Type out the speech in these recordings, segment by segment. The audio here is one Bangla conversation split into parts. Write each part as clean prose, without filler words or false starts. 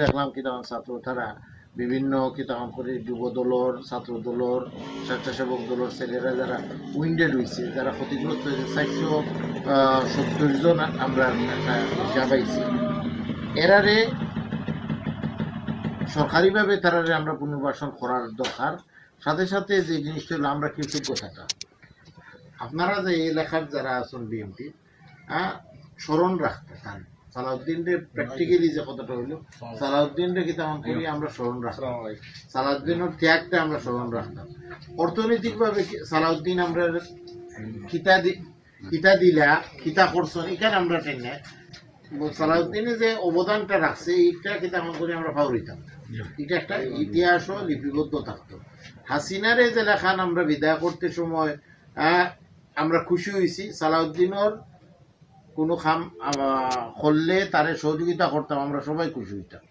দেখলাম কি তখন ছাত্র তারা বিভিন্ন কি তখন করে যুব দলর ছাত্র দলর স্বেচ্ছাসেবক দলর ছেলেরা যারা উইন্ডেড হয়েছে যারা ক্ষতিগ্রস্ত হয়েছে 470 জন আমরা একটা হিসাব পাইছি। এরারে সরকারিভাবে তারারে আমরা পুনর্বাসন করার দরকার। সাথে সাথে যে জিনিসটা হলো আমরা কৃতজ্ঞতাটা আপনারা যে এলাকার যারা আছেন বিএমপি স্মরণ রাখতে চান সালাউদ্দিন রে প্র্যাকটিক্যালি যে কথাটা হইলো সালাউদ্দিন রে কিন্তু আমার করি আমরা স্মরণ রাখতাম, সালাউদ্দিনের ত্যাগটা আমরা স্মরণ রাখতাম। অর্থনৈতিকভাবে সালাউদ্দিন আমরা কিতা দিলা কিতা করছেন এখানে আমরা চাই না, সালাউদ্দিনে যে অবদানটা রাখছে এইটা কিন্তু আমার করি আমরা পাউরিতাম। এটা একটা ইতিহাসও লিপিবদ্ধ থাকতো। হাসিনারে যে লেখান আমরা বিদায় করতে সময় আমরা খুশি হয়েছি সালাউদ্দিনের কোনো খাম করলে তারে সহযোগিতা করতাম, আমরা সবাই খুশি হইতাম।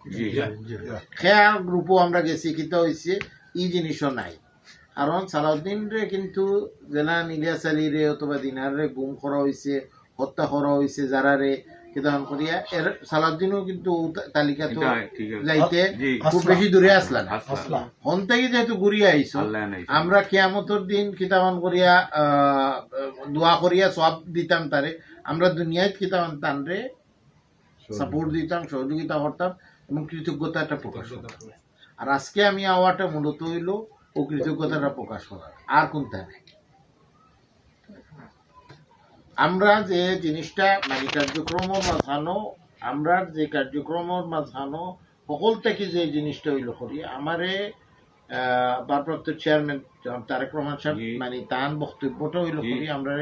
খেয়া গ্রুপও আমরা গেছি কিন্তু হয়েছে এই জিনিসও নাই। কারণ সালাউদ্দিন রে কিন্তু জেলা ইলিয়াস আলী রে অথবা দিনারে গুম করা হয়েছে, হত্যা করা হয়েছে যারা রে কেদান করিয়া এর সালাউদ্দিনও কিন্তু তালিকা তো যাইতে খুব বেশি দূরে আসলা না। হন থেকে যেহেতু ঘুরিয়া আইছো আমরা কিয়ামতের দিন কিতাবান করিয়া দোয়া করিয়া সব দিতাম তারে, আমরা দুনিয়ায় কিতাবান তানরে সাপোর্ট দিতাম, সহযোগিতা করতাম এবং কৃতজ্ঞতাটা প্রকাশ করতাম। আর আজকে আমি আওয়াটা মূলত হইল ও কৃতজ্ঞতাটা প্রকাশ করার, আর কোনটা নেই। আমরা যে জিনিসটা মানে কার্যক্রমের মাঝানো আমরা যে কার্যক্রমের মাঝানো সকল থেকে যে জিনিসটা হইল করি আমারে ভারপ্রাপ্ত চেয়ারম্যান তারেক রহমান সাহেব মানে তার বক্তব্যটা হইল করি আমরা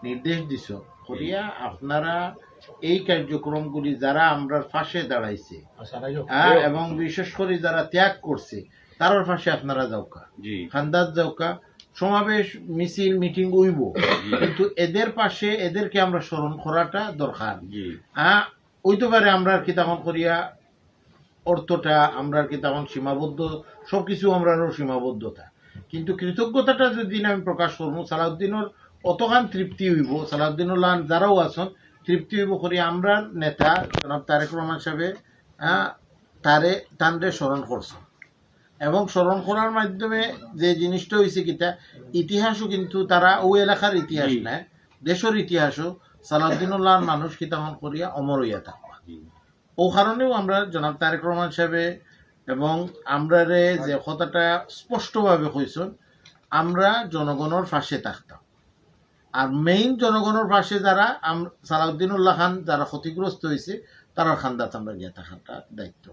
নির্দেশ দিছ করিয়া আপনারা এই কার্যক্রমগুলি যারা আমরা ফাঁসে দাঁড়াইছে এবং বিশেষ করে যারা ত্যাগ করছে তার ফাঁসে আপনারা যাওকা খান্দাত যাওকা সমাবেশ মিছিল মিটিং হইব, কিন্তু এদের পাশে এদেরকে আমরা স্মরণ করাটা দরকার। হইতে পারে আমরা কি তখন করিয়া অর্থটা আমরা কি তখন সীমাবদ্ধ সবকিছু আমরা সীমাবদ্ধতা, কিন্তু কৃতজ্ঞতাটা যদি আমি প্রকাশ করবো সালাউদ্দিনের অতখান তৃপ্তি হইব, সালাউদ্দিনুর লান যারাও আছেন তৃপ্তি হইব করি আমরা নেতা জনাব তারেক রহমান সাহেব তারে তানরে স্মরণ করছেন এবং স্মরণ করার মাধ্যমে যে জিনিসটা হয়েছে কিটা ইতিহাসও কিন্তু তারা ওই এলাকার ইতিহাস নেয়, দেশের ইতিহাসও সালাউদ্দিনুল্লাহর মানুষ কি তখন করিয়া অমর হইয়া থাকবা। ও কারণেও আমরা জনাব তারেক রহমান সাহেব এবং আমরা যে কথাটা স্পষ্টভাবে কইছেন আমরা জনগণের পাশে থাকতাম। আর মেইন জনগণের পাশে যারা সালাউদ্দিনুল্লাহ খান যারা ক্ষতিগ্রস্ত হয়েছে তারা খান্দাত আমরা গিয়ে থাকাটা দায়িত্ব।